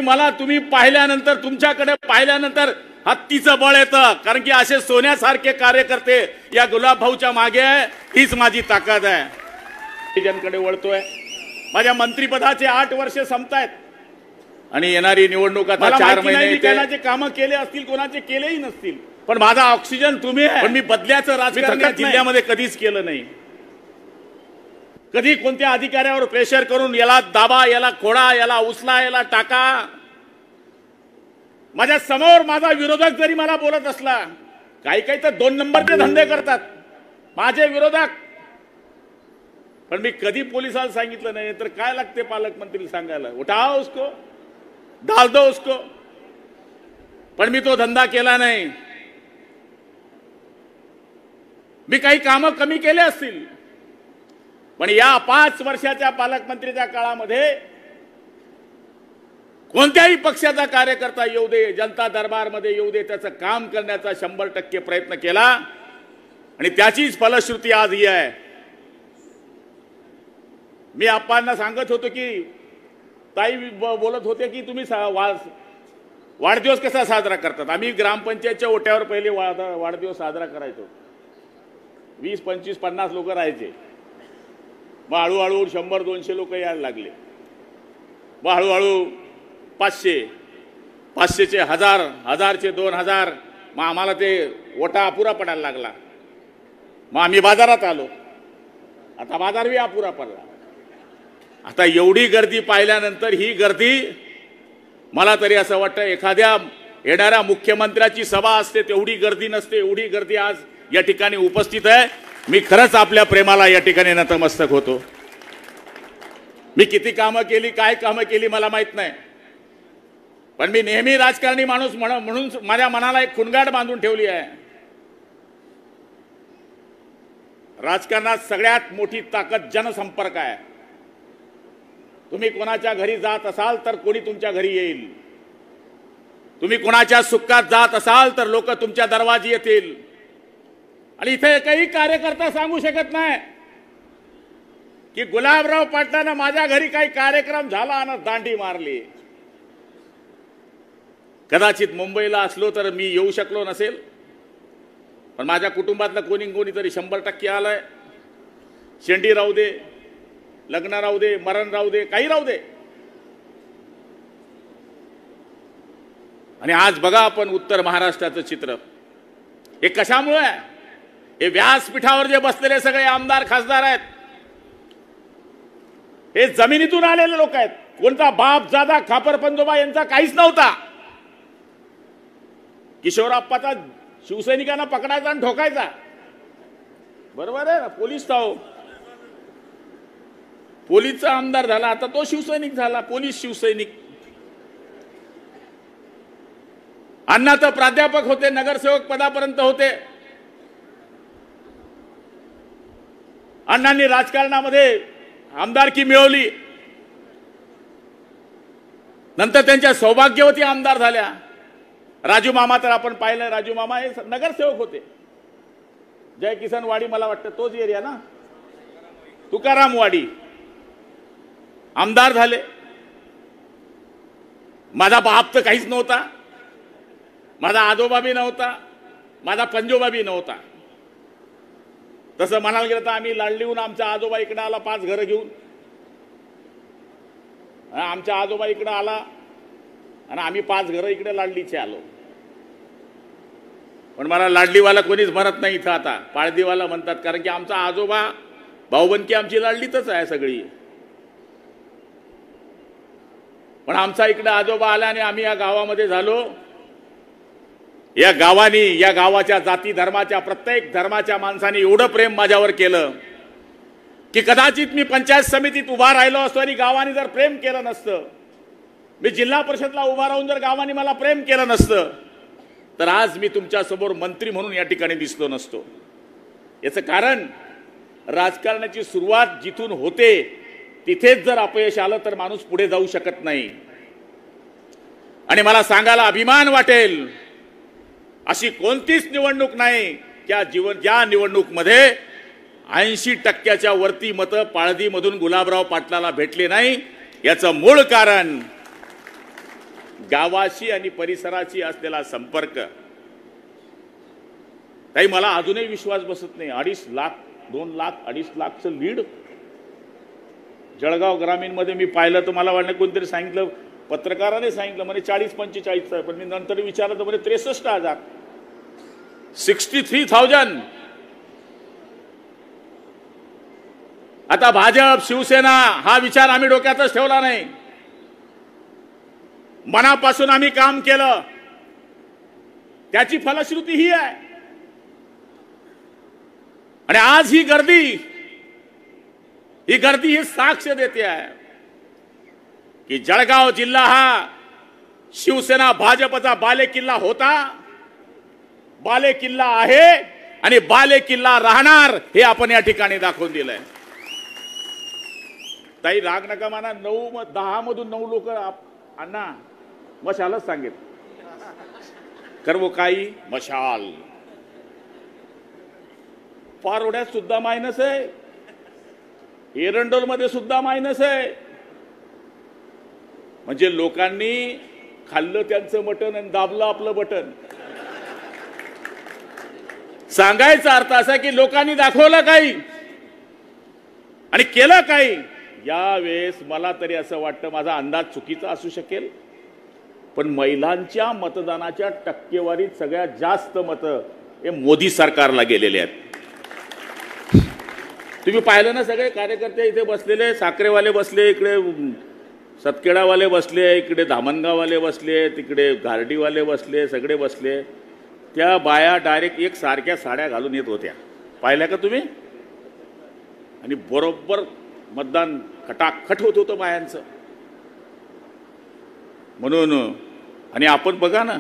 मला तुम्ही पाहिल्यानंतर, तुमच्याकडे पाहिल्यानंतर हत्तीचं बळ येतं, कारण की असे सोन्यासारखे कार्यकर्ते या गुलाब भाऊच्या मागे आहे. हीच माझी ताकद आहे. जनकडे वळतोय. माझ्या मंत्रिपदाचे 8 वर्ष संपतायत आणि येणारी निवडणूक आता 4 महिने. कोणाचे कामं केले असतील, कोणाचे केलेही नसतील, पण माझा ऑक्सिजन तुम्ही आहे. पण मी बदल्याचं राजकारण जिल्ह्यामध्ये कधीच केलं नाही. कधी कोणत्या अधिकाऱ्यावर प्रेशर करून याला दाबा, याला खोडा, याला उचला, याला टाका. माझ्या समोर माझा विरोधक जरी मला बोलत असला, काही तर 2 नंबरचे धंदे करतात माझे विरोधक, पण मी कधी पोलिसाला सांगितलं नाही. तर काय लागते पालकमंत्री सांगायला, उठाओ उसको, डाल दो उसको. पण मी तो धंदा केला नाही. मी काही कामं कमी केले असतील, पण या 5 वर्षाच्या पालकमंत्रीच्या काळामध्ये कोणत्याही पक्षाचा कार्यकर्ता येऊ दे, जनता दरबारमध्ये येऊ दे, त्याचं काम करण्याचा 100% प्रयत्न केला आणि त्याचीच फलश्रुती आज ही आहे. मी आप्पांना सांगत होतो की ताई बोलत होते की तुम्ही वाढदिवस कसा साजरा करतात. आम्ही ग्रामपंचायतच्या ओट्यावर पहिले वाढदिवस साजरा करायचो. 20, 25, 50 लोक राहायचे. मग हळूहळू 100, 200 लोक यायला लागले. मग हळूहळू 500, 500चे 1000, 1000चे 2000. मग आम्हाला ते ओटा अपुरा पडायला लागला. मग आम्ही बाजारात आलो. आता बाजार बी अपुरा पडला. आता एवढी गर्दी पाहिल्यानंतर ही गर्दी, मला तरी असं वाटतं एखाद्या येणाऱ्या मुख्यमंत्र्याची सभा असते तेवढी गर्दी नसते. एवढी गर्दी आज या ठिकाणी उपस्थित आहे. मी खरंच आपल्या प्रेमाला या ठिकाणी नतमस्तक होतो. मी किती कामं केली, काय कामं केली मला माहित नाही, पण मी नेहमी राजकारणी माणूस म्हणून माझ्या मनाला एक खुणगाट बांधून ठेवली आहे. राजकारणात सगळ्यात मोठी ताकद जनसंपर्क आहे. तुम्ही कोणाच्या घरी जात असाल तर कोणी तुमच्या घरी येईल. तुम्ही कोणाच्या सुखात जात असाल तर लोक तुमच्या दरवाजी येतील. आणि इथे एकही कार्यकर्ता सांगू शकत नाही की गुलाबराव पाटलांना माझ्या घरी काही कार्यक्रम झाला आणि दांडी मारली. कदाचित मुंबईला असलो तर मी येऊ शकलो नसेल, पण माझ्या कुटुंबातलं कोणीतरी 100% आलंय. शेंडी राहू दे, लग्न राहू दे, मरण राहू दे, काही राहू दे. आणि आज बघा आपण उत्तर महाराष्ट्राचं चित्र. हे कशामुळे आहे? हे व्यासपीठावर जे बसलेले सगळे आमदार खासदार आहेत, हे जमिनीतून आलेले लोक आहेत. कोणता बाप जादा खापर पंजोबा यांचा काहीच नव्हता. किशोरप्पाचा शिवसैनिकांना पकडायचा आणि ठोकायचा. बरोबर आहे ना? पोलीस तो पोलीसचा आमदार झाला, आता तो शिवसैनिक झाला, पोलीस शिवसैनिक. अण्णा तर प्राध्यापक होते, नगरसेवक पदापर्यंत होते. अण्णांनी राजकारणामध्ये आमदारकी मिळवली, नंतर त्यांच्या सौभाग्यवती आमदार झाल्या. राजू मामा तर आपण पाहिलं, राजू मामा हे नगरसेवक होते. जय किसन वाडी, मला वाटतं तोच एरिया ना, तुकाराम वाडी. आमदार झाले. माझा बाप तर काहीच नव्हता, माझा आजोबा बी नव्हता, माझा पंजोबा बी नव्हता. तसं म्हणायला गेलं तर आम्ही लाडलीहून आमचा आजोबा इकडे आला 5 घरं घेऊन. आमचा आजोबा इकडे आला आणि आम्ही 5 घरं इकडे लाडलीचे आलो. पण मला लाडलीवाला कोणीच म्हणत नाही इथं आता, पाळदीवाला म्हणतात, कारण की आमचा आजोबा भाऊबंदकी आमची लाडलीतच आहे सगळी. पण आमचा इकडे आजोबा आला आणि आम्ही या गावामध्ये झालो. या गावानी, या गावाच्या जाती धर्माच्या, प्रत्येक धर्माच्या माणसाने एवढं प्रेम माझ्यावर केलं की कदाचित मी पंचायत समितीत उभा राहिलो असतो आणि गावाने जर प्रेम केलं नसतं, मी जिल्हा परिषदला उभा राहून जर गावाने मला प्रेम केलं नसतं, तर आज मी तुमच्या समोर मंत्री म्हणून या ठिकाणी दिसलो नसतो. याचं कारण राजकारणाची सुरुवात जिथून होते तिथेच जर अपयश आलं तर माणूस पुढे जाऊ शकत नाही. आणि मला सांगायला अभिमान वाटेल, अशी कोणतीच निवडणूक नाही ज्या निवडणूकमध्ये 80% वरती मतं पाळदीमधून गुलाबराव पाटलाला भेटले नाही. याचं मूळ कारण गावाशी आणि परिसराशी असलेला संपर्क, ताई मला अजूनही विश्वास बसत नाही. 2.5 लाख 2 लाख 2.5 लाखचं लीड जळगाव ग्रामीण मध्ये मी पाहिलं तर मला वाटलं कोणतरी सांगितलं, पत्रकाराने सांगितलं म्हणे 40-45 आहे, पण मी नंतर विचारलं तर म्हणे 63,000, 63,000. आता भाजप शिवसेना हा विचार आम्ही डोक्यातच ठेवला नाही. मनापासून आम्ही काम केलं, त्याची फलश्रुती ही आहे. आणि आज ही गर्दी ही साक्ष देते आहे की जळगाव जिल्हा हा शिवसेना भाजपचा बालेकिल्ला होता, बालेकिल्ला आहे आणि बालेकिल्ला राहणार, हे आपण या ठिकाणी दाखवून दिलंय. ताई राग नका माना, 10 मधून 9 लोक अण्णा मशालच सांगेल, कर्व काही मशाल. पारोड्यात सुद्धा मायनस आहे, एरंडोल मध्ये सुद्धा मायनस आहे. म्हणजे लोकांनी खाल्लं त्यांचं मटण आणि दाबलं आपलं बटन. सांगायचा अर्थ असा की लोकांनी दाखवलं काही आणि केलं काही. यावेळेस मला तरी असं वाटतं, माझा अंदाज चुकीचा असू शकेल, पण महिलांच्या मतदानाच्या टक्केवारीत सगळ्यात जास्त मतं हे मोदी सरकारला गेलेले आहेत. तुम्ही पाहिलं ना, सगळे कार्यकर्ते इथे बसलेले, साखरेवाले बसले, इकडे सतखेडावाले बसले, इकडे धामणगाववाले बसले, तिकडे घारडीवाले बसले, सगळे बसले. त्या बाया डायरेक्ट एक सारख्या साड्या घालून येत होत्या, पाहिल्या का तुम्ही? आणि बरोबर मतदान खटाखट होत होतं बायांचं. म्हणून आणि आपण बघा ना,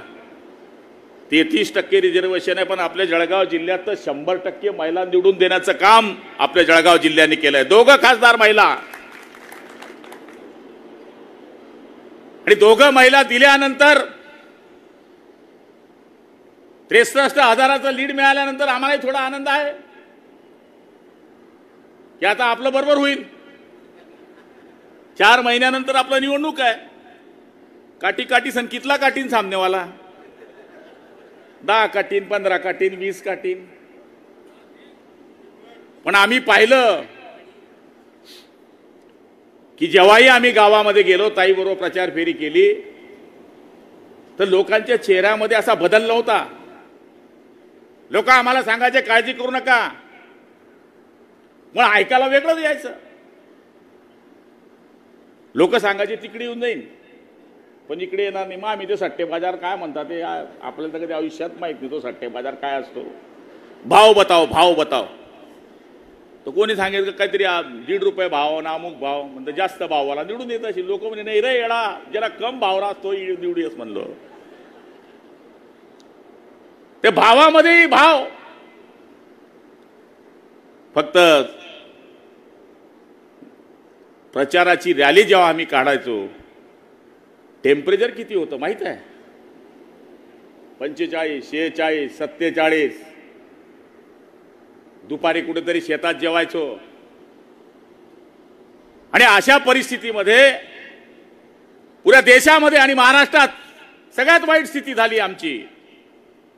33% रिझर्वेशन आहे, पण आपल्या जळगाव जिल्ह्यात तर 100% महिला निवडून देण्याचं काम आपल्या जळगाव जिल्ह्याने केलंय. 2 खासदार महिला, आणि 2 महिला दिल्यानंतर 63,000चा लीड मिळाल्यानंतर आम्हालाही थोडा आनंद आहे की आता आपलं बरोबर होईल. 4 महिन्यानंतर आपलं निवडणूक आहे. काठी काठी संकितला काठीन सामनेवाला, 10 काठीन, 15 काठीन, 20 काठीन. पण आम्ही पाहिलं की जेव्हाही आम्ही गावामध्ये गेलो, ताई बरोबर प्रचार फेरी केली, तर लोकांच्या चेहऱ्यामध्ये असा बदल नव्हता. लोक आम्हाला सांगायचे काळजी करू नका, मग ऐकायला वेगळंच यायचं. लोक सांगायचे तिकडे येऊन जाईन, पण इकडे येणार नाही. मग आम्ही ते सट्टे बाजार काय म्हणतात ते आपल्याला तर कधी आयुष्यात माहित नाही, तो सट्टे बाजार काय असतो. भाव बताव, भाव बताव. तो कोणी सांगेल काहीतरी 1.5 रुपये भाव ना अमुक भाव, म्हणजे जास्त भावाला निवडून येत असेल. लोक म्हणे नाही रे येडा, ज्याला कम भाव असतो निवडून म्हणलो. ते भावामध्येही भाव. फक्त प्रचाराची रॅली जेव्हा आम्ही काढायचो, टेम्परेचर किती होतं माहित आहे? 45, 46, 47. दुपारी कुठेतरी शेतात जेवायचो. आणि अशा परिस्थितीमध्ये पुऱ्या देशामध्ये आणि महाराष्ट्रात सगळ्यात वाईट स्थिती झाली आमची.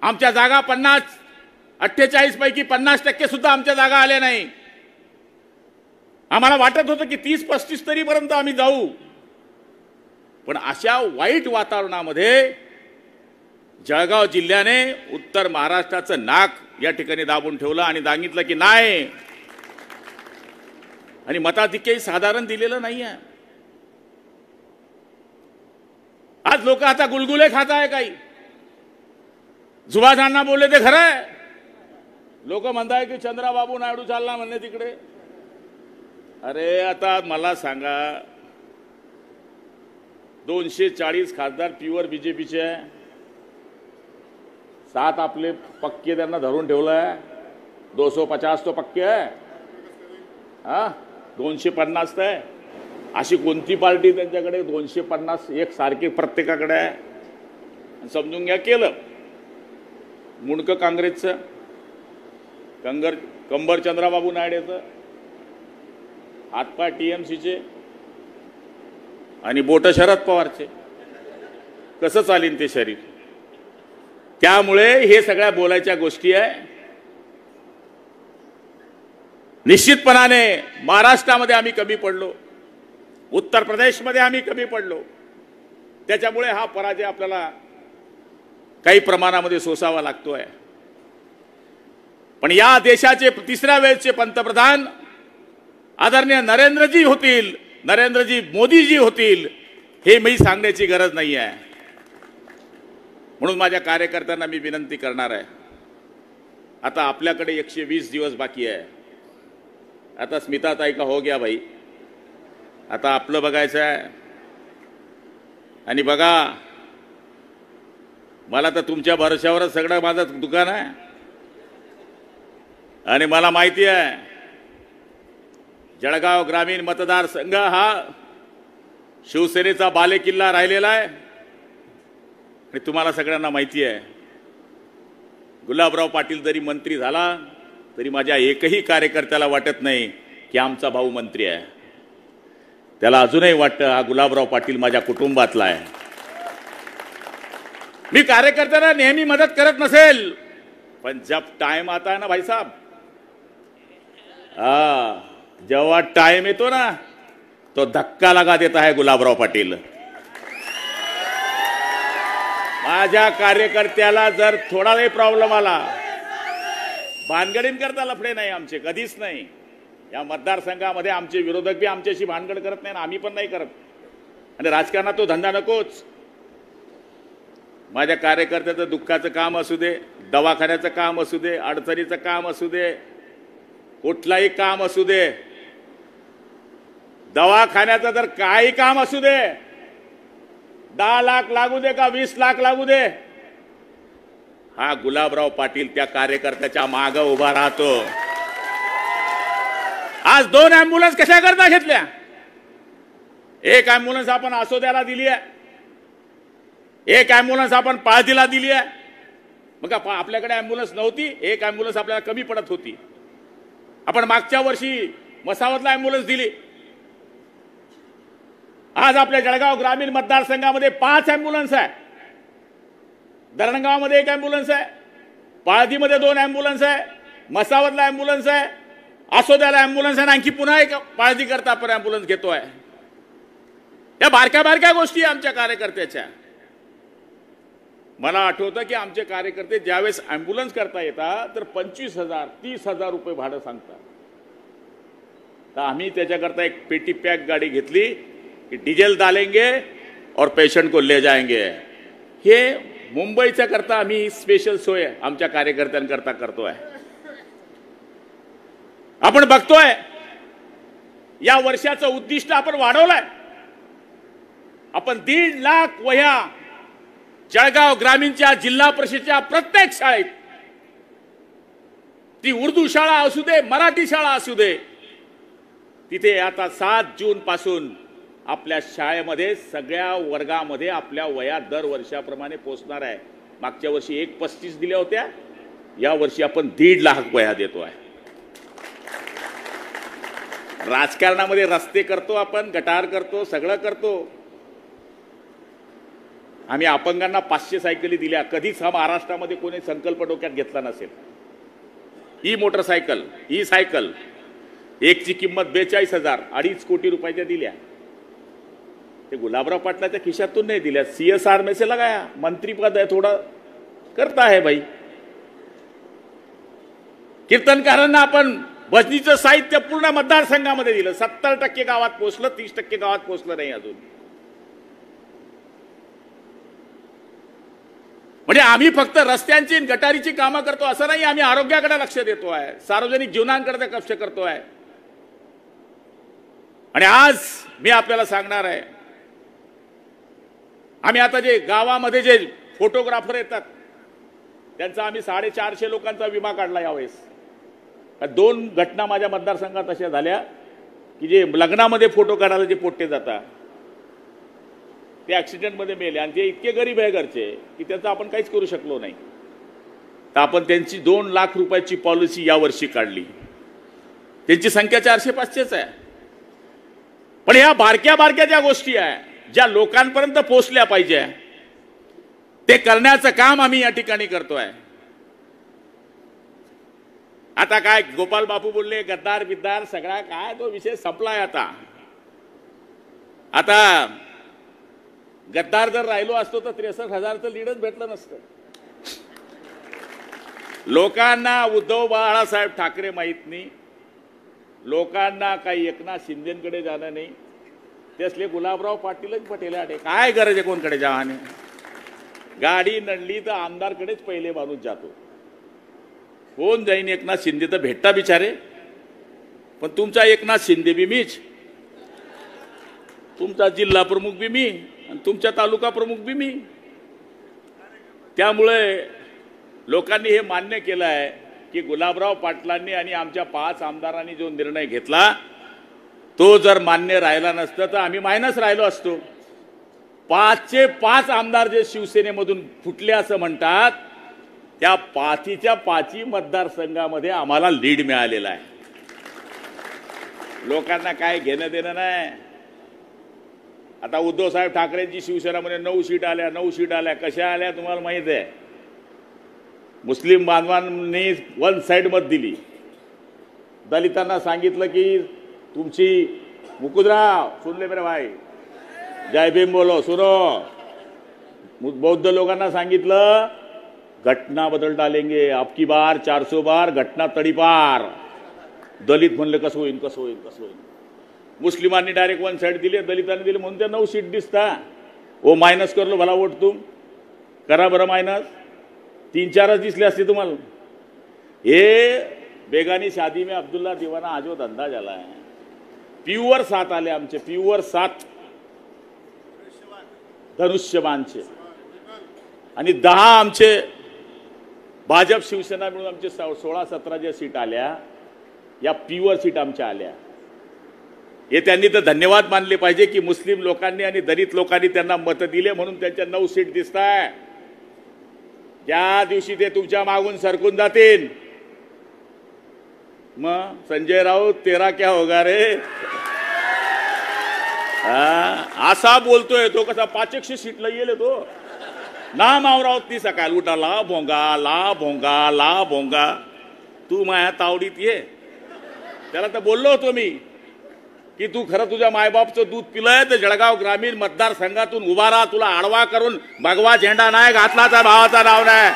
आमच्या जागा 48 पैकी 50% सुद्धा आमच्या जागा आल्या नाही. आम्हाला वाटत होतं की 30-35 तरी पर्यंत आम्ही जाऊ. पण अशा वाईट वातावरणामध्ये जळगाव जिल्ह्याने उत्तर महाराष्ट्राचं नाक या ठिकाणी दाबून ठेवलं आणि सांगितलं की नाही. आणि मताधिक्यही साधारण दिलेलं नाहीये. आज लोक आता गुलगुले खात आहे. काही सुभाषांना बोलले ते खरं आहे. लोक म्हणताय की चंद्राबाबू नायडू चालला म्हणणे तिकडे. अरे आता मला सांगा, 240 खासदार प्युअर बीजेपीचे आहे, 7 आपले पक्के त्यांना धरून ठेवलंय. 250 तो पक्के आहे, 250 आहे. अशी कोणती पार्टी त्यांच्याकडे 250 एक सारखी प्रत्येकाकडे आहे? समजून घ्या केलं. मुंडकं काँग्रेसचं, कंबर चंद्राबाबू नायडूचं, हातपाय TMCचे आणि बोट शरद पवारचे. कसं चालेल ते शरीर? त्यामुळे हे सगळ्या बोलायच्या गोष्टी आहे. निश्चितपणाने महाराष्ट्रामध्ये आम्ही कमी पडलो, उत्तर प्रदेशमध्ये आम्ही कमी पडलो. त्याच्यामुळे हा पराजय आपल्याला काही प्रमाणामध्ये सोसावा लागतोय. पण या देशाचे तिसऱ्या वेळचे पंतप्रधान आदरणीय नरेंद्रजी होतील, नरेंद्रजी मोदीजी होतील, हे मी सांगण्याची गरज नाही आहे. म्हणून माझ्या कार्यकर्त्यांना मी विनंती करणार आहे, आता आपल्याकडे 120 दिवस बाकी आहे. आता स्मिताताई का हो गया भाई, आता आपलं बघायचं आहे. आणि बघा, मला तर तुमच्या भरोश्यावरच सगळं माझं दुकान आहे. आणि मला माहिती आहे जळगाव ग्रामीण मतदारसंघ हा शिवसेनेचा बालेकिल्ला राहिलेला आहे. आणि तुम्हाला सगळ्यांना माहिती आहे, गुलाबराव पाटील जरी मंत्री झाला तरी माझ्या एकही कार्यकर्त्याला वाटत नाही की आमचा भाऊ मंत्री आहे. त्याला अजूनही वाटतं हा गुलाबराव पाटील माझ्या कुटुंबातला आहे. मी कार्यकर्त्यांना नेहमी मदत करत नसेल, पण जब टाइम आता है ना भाई साहब, जेव्हा टाइम येतो ना तो धक्का लगा देता है गुलाबराव पाटील. माझ्या कार्यकर्त्याला जर थोडाही प्रॉब्लेम आला, भानगडीन करता लफडे नाही आमचे, कधीच नाही. या मतदारसंघामध्ये आमचे विरोधक बी आमच्याशी भानगड करत नाही, आम्ही पण नाही करत. आणि राजकारणात तो धंदा नकोच. माझ्या कार्यकर्त्याचं दुःखाचं काम असू दे, दवाखान्याचं काम असू दे, अडचणीचं काम असू दे, कुठलाही काम असू दे, दवाखान्याचं जर काही काम असू दे, 10 लाख लागू दे का 20 लाख लागू दे, हा गुलाबराव पाटील त्या कार्यकर्त्याच्या मागे उभा राहतो. आज 2 ॲम्ब्युलन्स कशा करता घेतल्या? एक ॲम्ब्युलन्स आपण आसोद्याला दिली आहे, एक ॲम्ब्युलन्स आपण पाळधीला दिली आहे. मग आपल्याकडे ॲम्ब्युलन्स नव्हती, एक ॲम्ब्युलन्स आपल्याला कमी पडत होती. आपण मागच्या वर्षी मसावतला ॲम्ब्युलन्स दिली. आज आपल्या जळगाव ग्रामीण मतदारसंघामध्ये 5 ॲम्ब्युलन्स आहे. धरणगावमध्ये 1 ॲम्ब्युलन्स आहे, पाळधीमध्ये 2 ॲम्ब्युलन्स आहे, मसावतला ॲम्ब्युलन्स आहे, आसोद्याला ॲम्ब्युलन्स आहे, आणखी पुन्हा एक पाळधी करता आपण ॲम्ब्युलन्स घेतोय. या बारक्या बारक्या गोष्टी आमच्या कार्यकर्त्याच्या. मला आठवतं की आमचे कार्यकर्ते ज्यावेळेस ॲम्ब्युलन्स करता येतात तर 25,000 30,000 रुपये भाडं सांगतात. तर आम्ही त्याच्याकरता एक पेटी पॅक गाडी घेतली की डिझेल डालेंगे और पेशंट को ले जाएंगे. हे मुंबईच्या करता आम्ही स्पेशल सोय आमच्या कार्यकर्त्यांकरता करतोय. आपण बघतोय या वर्षाचं उद्दिष्ट आपण वाढवलंय. आपण 1.5 लाख वह्या जळगाव ग्रामीणच्या जिल्हा परिषदेच्या प्रत्येक शाळेत, ती उर्दू शाळा असू दे, मराठी शाळा असू दे, तिथे आता 7 जून पासून आपल्या शाळेमध्ये सगळ्या वर्गामध्ये आपल्या वया दर वर्षाप्रमाणे पोहोचणार आहे. मागच्या वर्षी 1.35 दिल्या होत्या, या वर्षी आपण 1.5 लाख वया देतोय. राजकारणामध्ये रस्ते करतो, आपण गटार करतो, सगळं करतो. आम्ही अपंगांना 500 सायकली दिल्या. कधीच हा महाराष्ट्रामध्ये कोणी संकल्प डोक्यात घेतला नसेल. ही मोटरसायकल, ही सायकल एकची किंमत 42,000, 2.5 कोटी रुपयाच्या दिल्या. ते गुलाबराव पाटलाच्या खिशातून नाही दिल्या, CSR में से लगाया. मंत्री पद है, थोड़ा करता है भाई. कीर्तनकारांना आपण भजनीचं साहित्य पूर्ण मतदारसंघामध्ये दिलं. 70% गावात पोहोचलं, 30% गावात पोहोचलं नाही अजून. म्हणजे आम्ही फक्त रस्त्यांची गटारीची कामं करतो असं नाही, आम्ही आरोग्याकडे लक्ष देतोय, सार्वजनिक जीवनाकडे लक्ष करतोय. आणि आज मी आपल्याला सांगणार आहे, आम्ही आता जे गावामध्ये जे फोटोग्राफर येतात त्यांचा आम्ही 450 लोकांचा विमा काढला यावेळेस. 2 घटना माझ्या मतदारसंघात अशा झाल्या की जे लग्नामध्ये फोटो काढायला जे पोट्टे जातात ते ॲक्सिडेंटमध्ये मेले. आणि ते इतके गरीब आहे घरचे की त्याचं आपण काहीच करू शकलो नाही. तर आपण त्यांची 2 लाख रुपयाची पॉलिसी यावर्षी काढली. त्यांची संख्या 400-500च आहे. पण ह्या बारक्या बारक्या ज्या गोष्टी आहे ज्या लोकांपर्यंत पोहोचल्या पाहिजे, ते करण्याचं काम आम्ही या ठिकाणी करतोय। आता काय गोपाल बापू बोलले गद्दार बिद्दार सगळा काय तो विषय संपलाय। आता गद्दार जर राहिलो असतो तर 63,000चं लीडच भेटलं नसतं। लोकांना उद्धव बाळासाहेब ठाकरे माहित नाही, लोकांना काही एकनाथ शिंदेकडे जाणं नाही, त्यासले गुलाबराव पाटीलच पटेल आटे काय गरज आहे कोणकडे जावाने। गाडी नडली तर आमदारकडेच पहिले माणूस जातो। कोण जाईन एकनाथ शिंदे तर भेटता बिचारे, पण तुमचा एकनाथ शिंदे बी मीच, तुमचा जिल्हा प्रमुख बी मी आणि तुमचा तालुका प्रमुख बी मी। त्यामुळे लोकांनी हे मान्य केलं आहे की गुलाबराव पाटलांनी आणि आमच्या 5 आमदारांनी जो निर्णय घेतला तो जर मान्य राहिला नसता तर आम्ही मायनस राहिलो असतो। 5चे 5 आमदार जे शिवसेनेमधून फुटले असं म्हणतात, त्या 5च्या 5 मतदारसंघामध्ये आम्हाला लीड मिळालेला आहे। लोकांना काय घेणं देणं नाही। आता उद्धव साहेब ठाकरेंची शिवसेनेमध्ये 9 सीट आल्या, 9 सीट आल्या, कशा आल्या तुम्हाला माहित आहे। मुस्लिम बांधवांनी वन साइड मत दिली, दलितांना सांगितलं की तुमची मुकुंदराव सुन ले मेरे भाई, जय भीम बोलो सुनो। बौद्ध लोकांना सांगितलं घटना बदल डालेंगे, आपकी बार 400 बार घटना तडीपार। दलित म्हणले कसं होईल कसं होईल कसं होईल। मुस्लिमांनी डायरेक्ट वन साइड दिली, दलितांनी दिली म्हणून त्या 9 सीट दिसता। वो मायनस कर लो भला वोट तुम, करा बरं मायनस, 3-4च दिसले असते तुम्हाला। हे बेगानी शादी में अब्दुल्ला दीवाना आज वो धंदा झाला है। प्युअर 7 आले आमचे, प्युअर 7 धनुष्यबाणचे आणि 10 आमचे भाजप शिवसेना मिळून आमचे 16-17 ज्या सीट आल्या या प्युअर सीट आमच्या आल्या। हे त्यांनी तर धन्यवाद मानले पाहिजे की मुस्लिम लोकांनी आणि दलित लोकांनी त्यांना मत दिले म्हणून त्यांच्या 9 सीट दिसताय। ज्या दिवशी ते तुमच्या मागून सरकून जातील मग संजय राऊत तेरा क्या होगा रे। असा बोलतोय तो, कसा 500 सीटला येईल तो। नाम आवरावत ती सकाळ उठा ला भोंगा ला भोंगा ला भोंगा, तू माया तावडीत ये। त्याला तर बोललो होतो मी की तू खरं तुझ्या मायबापचं दूध पिलंय तर जळगाव ग्रामीण मतदारसंघातून उभा राहा, तुला आडवा करून भगवा झेंडा नाही घातला तर भावाचं नाव नाही।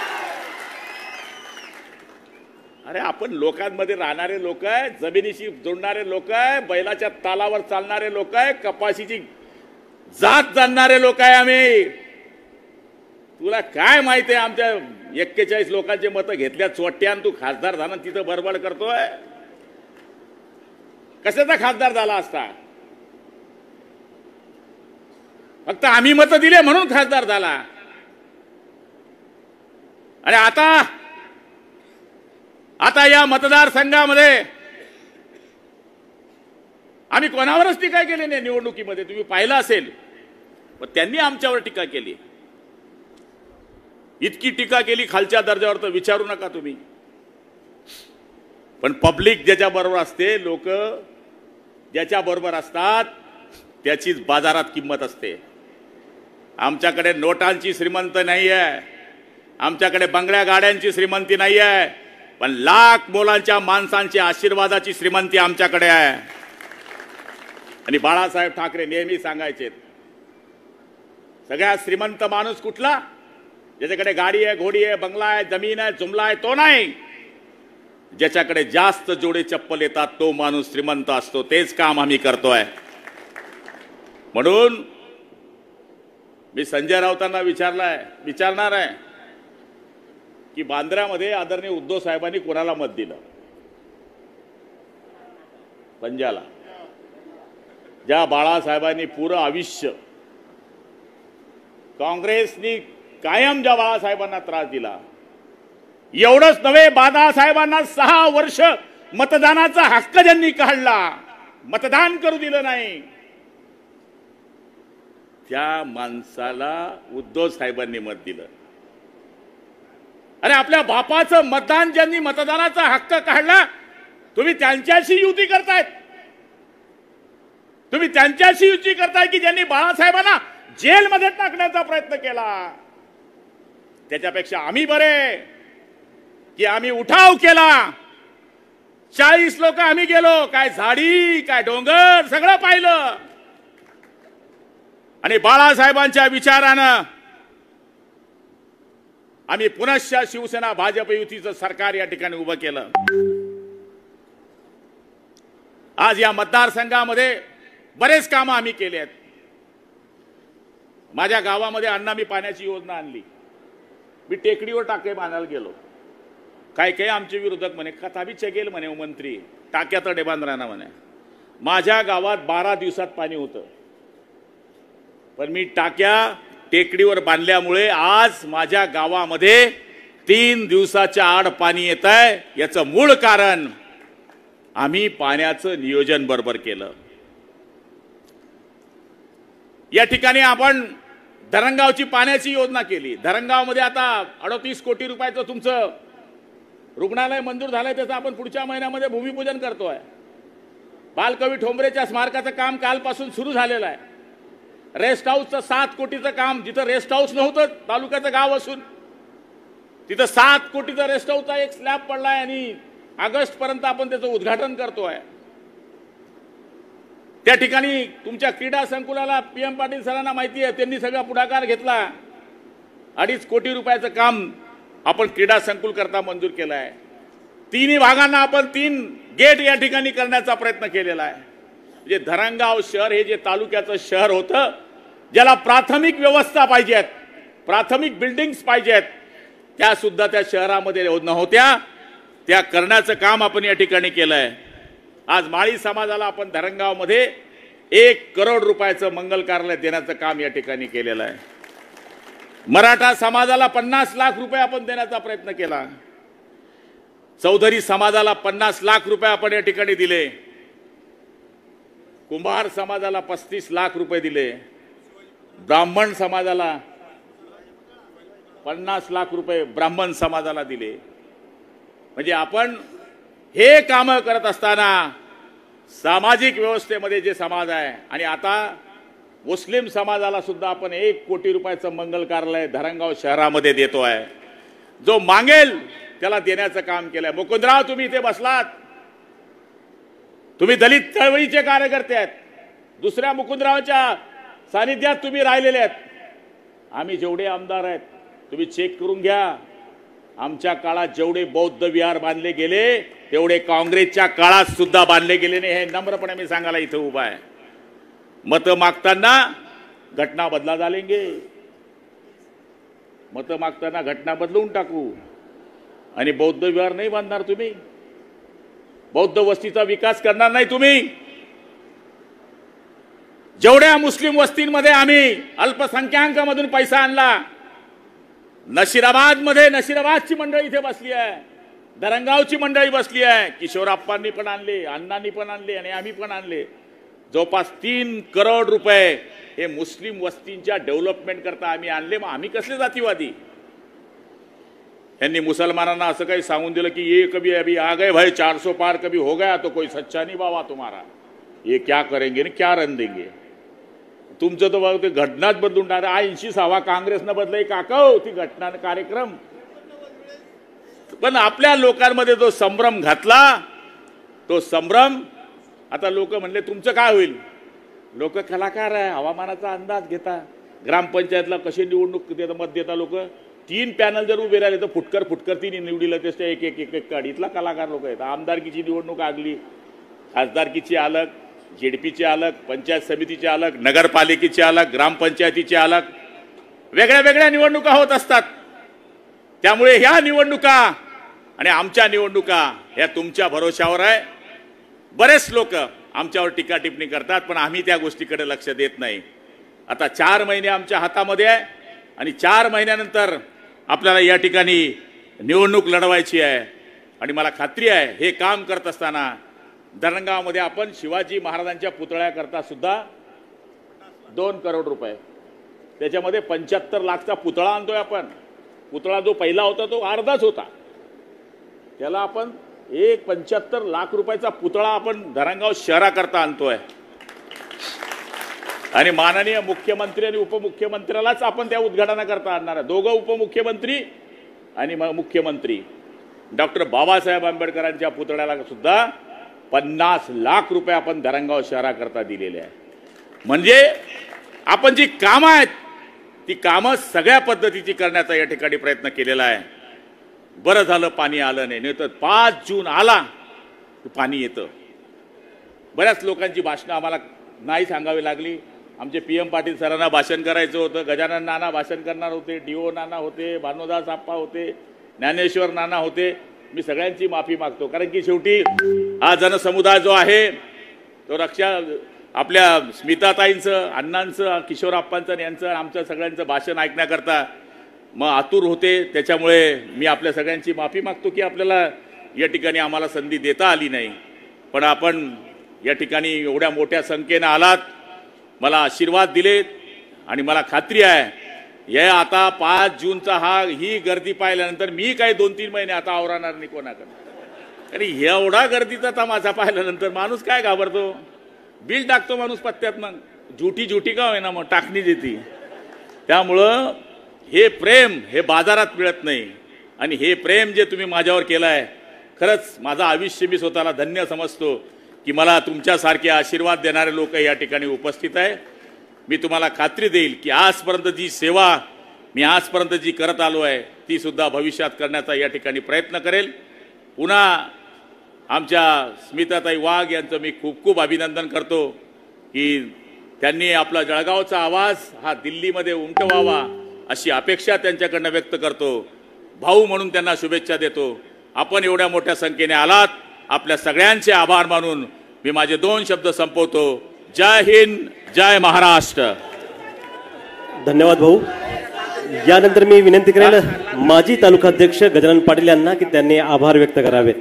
अरे आपण लोकांमध्ये राहणारे लोक आहे, जमिनीशी जोडणारे लोक आहे, बैलाच्या तालावर चालणारे लोक आहे, कपाशीची जात जाणणारे लोक आहे आम्ही। तुला काय माहिती आहे आमच्या 41 लोकांचे मतं घेतल्या चोट्यान, तू खासदार झाला तिथं बडबड करतोय। कशाचा खासदार झाला असता? फक्त आम्ही मतं दिले म्हणून खासदार झाला। आणि आता या मतदारसंघामध्ये आम्ही कोणावरच टीका केली नाही। निवडणुकीमध्ये तुम्ही पाहिलं असेल, पण त्यांनी आमच्यावर टीका केली। इतकी टीका केली खालच्या दर्जावर तर विचारू नका तुम्ही। पण पब्लिक ज्याच्या बरोबर असते, लोक ज्याच्या बरोबर असतात त्याचीच बाजारात किंमत असते। आमच्याकडे नोटांची श्रीमंत नाही आहे, आमच्याकडे बंगल्या गाड्यांची श्रीमंती नाही आहे, पण लाख मोलांच्या माणसांच्या आशीर्वादाची श्रीमंती आमच्याकडे आहे। आणि बाळासाहेब ठाकरे नेहमी सांगायचे सगळ्यात श्रीमंत माणूस कुठला? ज्याच्याकडे गाडी आहे, घोडी आहे, बंगला आहे, जमीन आहे, जुमला आहे तो नाही, ज्याच्याकडे जास्त जोडे चप्पल येतात तो माणूस श्रीमंत असतो। तेच काम आम्ही करतोय। म्हणून मी संजय राऊतांना विचारणार आहे की बांद्र्यामध्ये आदरणीय उद्धव साहेबांनी कोणाला मत दिलं? पंजाला, ज्या बाळासाहेबांनी पुरं आयुष्य काँग्रेसनी कायम ज्या बाळासाहेबांना त्रास दिला, एवढंच नव्हे बाळासाहेबांना 6 वर्ष मतदानाचा हक्क ज्यांनी काढला, मतदान करू दिलं नाही, त्या माणसाला उद्धव साहेबांनी मत दिलं। अरे आपल्या बापाचं मतदान ज्यांनी मतदानाचा हक्क काढला, तुम्ही त्यांच्याशी युती करतायत, तुम्ही त्यांच्याशी युती करताय की ज्यांनी बाळासाहेबांना जेलमध्ये टाकण्याचा प्रयत्न केला। त्याच्यापेक्षा आम्ही बरे की आम्ही उठाव केला, 40 लोक आम्ही गेलो, काय झाडी काय डोंगर सगळं पाहिलं आणि बाळासाहेबांच्या विचारानं आम्ही पुनश्च शिवसेना भाजप युतीचं सरकार या ठिकाणी उभं केलं। आज या मतदारसंघामध्ये बरेच कामं आम्ही केले आहेत। माझ्या गावामध्ये अण्णा मी पाण्याची योजना आणली, मी टेकडीवर टाके बांधायला गेलो, काय काय आमचे विरोधक म्हणे कथाबी चगेल म्हणे मंत्री टाक्या तडे बांधराना म्हणे। माझ्या गावात 12 दिवसात पाणी होतं, पण मी टाक्या टेकडीवर बांधल्यामुळे आज माझ्या गावामध्ये 3 दिवसाच्या आड पाणी येत आहे। याचं मूळ कारण आम्ही पाण्याचं नियोजन बरोबर केलं। या ठिकाणी आपण धरणगावची पाण्याची योजना केली। धरणगावमध्ये आता 38 कोटी रुपयाचं तुमचं रुग्णालय मंजूर झालंय, त्याचं आपण पुढच्या महिन्यामध्ये भूमिपूजन करतोय। बालकवी ठोंबरेच्या स्मारकाचं काम कालपासून सुरू झालेलं आहे। रेस्ट हाऊसचं 7 कोटीचं काम, जिथं रेस्ट हाऊस नव्हतं तालुक्याचं गाव असून तिथं 7 कोटीचा रेस्ट हाऊसचा एक स्लॅब पडलाय आणि ऑगस्ट पर्यंत आपण त्याचं उद्घाटन करतोय। त्या ठिकाणी तुमच्या क्रीडा संकुलाला PM पाटील सरांना माहिती आहे, त्यांनी सगळा पुढाकार घेतला। 2.5 कोटी रुपयाचं काम आपण क्रीडा संकुल करता मंजूर केलं आहे। 3 भागांना आपण 3 गेट या ठिकाणी करण्याचा प्रयत्न केलेला आहे। म्हणजे धरणगाव शहर हे जे तालुक्याचं शहर होतं, ज्याला प्राथमिक व्यवस्था पाहिजेत, प्राथमिक बिल्डिंग्स पाहिजेत, त्या सुद्धा त्या शहरामध्ये नव्हत्या, त्या करण्याचं काम आपण या ठिकाणी केलंय। आज माळी समाजाला आपण धरणगावमध्ये 1 करोड रुपयाचं मंगल कार्यालय देण्याचं काम या ठिकाणी केलेलं आहे। मराठा समाजाला 50 लाख रुपये आपण देण्याचा प्रयत्न केला। चौधरी समाजाला 50 लाख रुपये आपण या ठिकाणी दिले। कुंभार समाजाला 35 लाख रुपये दिले। ब्राह्मण समाजाला 50 लाख रुपये ब्राह्मण समाजाला दिले। म्हणजे आपण हे काम करत असताना सामाजिक व्यवस्थेमध्ये जे समाज आहे, आणि आता मुस्लिम समाजाला सुद्धा आपण 1 कोटी रुपयाचं मंगल कार्यालय धरणगाव शहरामध्ये देतोय। जो मागेल त्याला देण्याचं काम केलंय। मुकुंदराव, तुम्ही इथे बसलात, तुम्ही दलित चळवळीचे कार्यकर्ते आहेत, दुसऱ्या मुकुंदरावच्या सानिध्यात तुम्ही राहिलेले आहेत। आम्ही जेवढे आमदार आहेत तुम्ही चेक करून घ्या, आमच्या काळात जेवढे बौद्ध विहार बांधले गेले तेवढे काँग्रेसच्या काळात सुद्धा बांधले गेले नाही। हे नम्रपणे मी सांगायला इथं उभा आहे। मत मागताना घटना बदला झालेंगे, मत मागताना घटना बदलून टाकू, आणि बौद्ध विहार नाही बांधणार तुम्ही, बौद्ध वस्तीचा विकास करणार नाही तुम्ही। जेवढ्या मुस्लिम वस्तींमध्ये आम्ही अल्पसंख्याकांमधून पैसा आणला, नशिराबादमध्ये नशिराबादची मंडळी इथे बसली आहे, धरणगावची मंडळी बसली आहे, किशोरप्पांनी पण आणले, अण्णांनी पण आणले आणि आम्ही पण आणले। जवळपास 3 करोड रुपये हे मुस्लिम वस्तींच्या डेव्हलपमेंट करता आम्ही आणले। मग आम्ही कसले जातीवादी? यांनी मुसलमानांना असं काही सांगून दिलं की ये कभी अभी आ गए भाई 400 पार कभी हो गया तो कोई सच्चा नहीं बाबा तुम्हारा, ये क्या करेंगे ना क्या रन देंगे। तुमचं तर बघ ते घटनाच बदलून टाकलं। 86 काँग्रेसनं बदलय काका ती घटना कार्यक्रम, पण आपल्या लोकांमध्ये जो संभ्रम घातला तो संभ्रम आता लोक म्हणले तुमचं काय होईल। लोक कलाकार आहे, हवामानाचा अंदाज घेता, ग्रामपंचायतला कशी निवडणूक मत देता लोक। 3 पॅनल जर उभे राहिले तर फुटकर फुटकर 3 निवडीला त्याच्या एक एक एक एक काढीतला कलाकार लोक आहेत। आमदारकीची निवडणूक आगली, खासदारकीची अलग, जेडपीचे अलग, पंचायत समितीचे अलग, नगरपालिकेचे अलग, ग्रामपंचायतीचे अलग, वेगळ्या वेगळ्या निवडणुका होत असतात। त्यामुळे ह्या निवडणुका आणि आमच्या निवडणुका ह्या तुमच्या भरोशावर आहे। बरेच लोक आमच्यावर टीका टिप्पणी करतात, पण आम्ही त्या गोष्टीकडे लक्ष देत नाही। आता 4 महिने आमच्या हातामध्ये आहे आणि 4 महिन्यानंतर आपल्याला या ठिकाणी निवडणूक लढवायची आहे। आणि मला खात्री आहे हे काम करत असताना धरणगावमध्ये आपण शिवाजी महाराजांच्या पुतळ्याकरता सुद्धा 2 करोड रुपये, त्याच्यामध्ये 75 लाखचा पुतळा आणतोय आपण। पुतळा जो पहिला होता तो अर्धाच होता, त्याला आपण 75 लाख रुपयाचा पुतळा आपण धरणगाव शहराकरता आणतोय। आणि माननीय मुख्यमंत्री आणि उपमुख्यमंत्र्यालाच आपण त्या उद्घाटनाकरता आणणार आहे। दोघं उपमुख्यमंत्री आणि मुख्यमंत्री डॉक्टर बाबासाहेब आंबेडकरांच्या पुतळ्याला सुद्धा 50 लाख रुपये आपण धरणगाव शहराकरता दिलेले आहे। म्हणजे आपण जी कामं आहेत ती कामं सगळ्या पद्धतीची करण्याचा या ठिकाणी प्रयत्न केलेला आहे। बरं झालं पाणी आलं नाही, तर 5 जून आला की पाणी येतं। बऱ्याच लोकांची भाषणं आम्हाला नाही सांगावी लागली। आमचे PM पाटील सरांना भाषण करायचं होतं, गजानन नाना भाषण करणार होते, DO नाना होते, भानुदास आप्पा होते, ज्ञानेश्वर नाना होते। मी सगळ्यांची माफी मागतो, कारण की शेवटी हा जनसमुदाय जो आहे तो आपल्या स्मिताताईंचं, अण्णांचं, किशोरप्पांचं, यांचं, आमच्या सगळ्यांचं भाषण ऐकण्याकरता मग आतुर होते। त्याच्यामुळे मी आपल्या सगळ्यांची माफी मागतो की आपल्याला या ठिकाणी आम्हाला संधी देता आली नाही। पण आपण या ठिकाणी एवढ्या मोठ्या संख्येने आलात, मला आशीर्वाद दिलेत आणि मला खात्री आहे या आता 5 जूनचा ही गर्दी पाहिल्यानंतर मी काही 2-3 महिने आता आवरणार नाही कोणाकडे। आणि एवढा गर्दीचा तमाशा पाहिल्यानंतर माणूस काय घाबरतो, बिल टाकतो माणूस पत्त्यात, मग झुटी का होईना मग टाकणी देते। त्यामुळं हे प्रेम हे बाजारात मिळत नाही आणि हे प्रेम जे तुम्ही माझ्यावर केलं आहे, खरंच माझं आयुष्य मी स्वतःला धन्य समजतो की मला तुमच्यासारखे आशीर्वाद देणारे लोक या ठिकाणी उपस्थित आहे। मी तुम्हाला खात्री देईल की आजपर्यंत जी सेवा मी आजपर्यंत जी करत आलो आहे ती सुद्धा भविष्यात करण्याचा या ठिकाणी प्रयत्न करेल। पुन्हा आमच्या स्मिताताई वाघ यांचं मी खूप खूप अभिनंदन करतो की त्यांनी आपला जळगावचा आवाज हा दिल्लीमध्ये उमटवावा अशी अपेक्षा त्यांच्याकडनं व्यक्त करतो। भाऊ म्हणून त्यांना शुभेच्छा देतो। आपण एवढ्या मोठ्या संख्येने आलात, आपल्या सगळ्यांचे आभार मानून मी माझे 2 शब्द संपवतो। जय हिंद, जय महाराष्ट्र। धन्यवाद भाऊ। यानंतर मी विनंती करेल माजी तालुकाध्यक्ष गजानन पाटील यांना की त्यांनी आभार व्यक्त करावेत।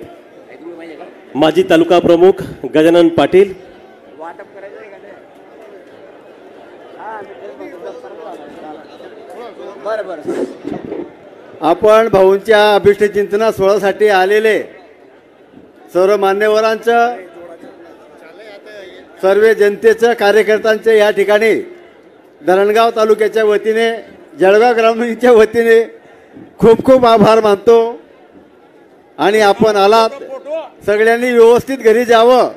माजी तालुका प्रमुख गजानन पाटील। आपण भाऊंच्या अभिष्ट चिंतना सोहळ्यासाठी आलेले सर्व मान्यवरांचं, सर्व जनतेचं, कार्यकर्त्यांचं या ठिकाणी धरणगाव तालुक्याच्या वतीने, जळगाव ग्रामीणच्या वतीने खूप खूप आभार मानतो। आणि आपण आलात, सगळ्यांनी व्यवस्थित घरी जावं,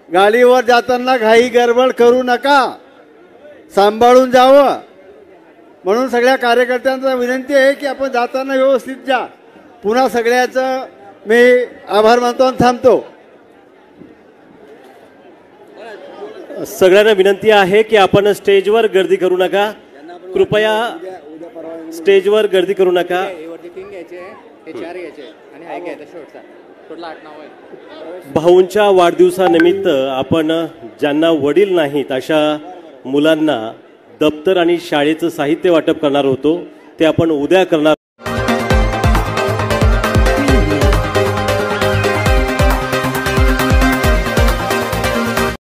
गाडीवर जाताना घाई गडबड करू नका, सांभाळून जावं। म्हणून सगळ्या कार्यकर्त्यांचा विनंती आहे की आपण जाताना व्यवस्थित जा। पुन्हा सगळ्याचं मी आभार मानतो आणि थांबतो। सगळ्यांना विनंती आहे की आपण स्टेजवर गर्दी करू नका, कृपया स्टेजवर गर्दी करू नका। भाऊंच्या वाढदिवसानिमित्त आपण ज्यांना वडील नाहीत अशा मुलांना दप्तर आणि शाळेचं साहित्य वाटप करणार होतो, ते आपण उद्या करणार।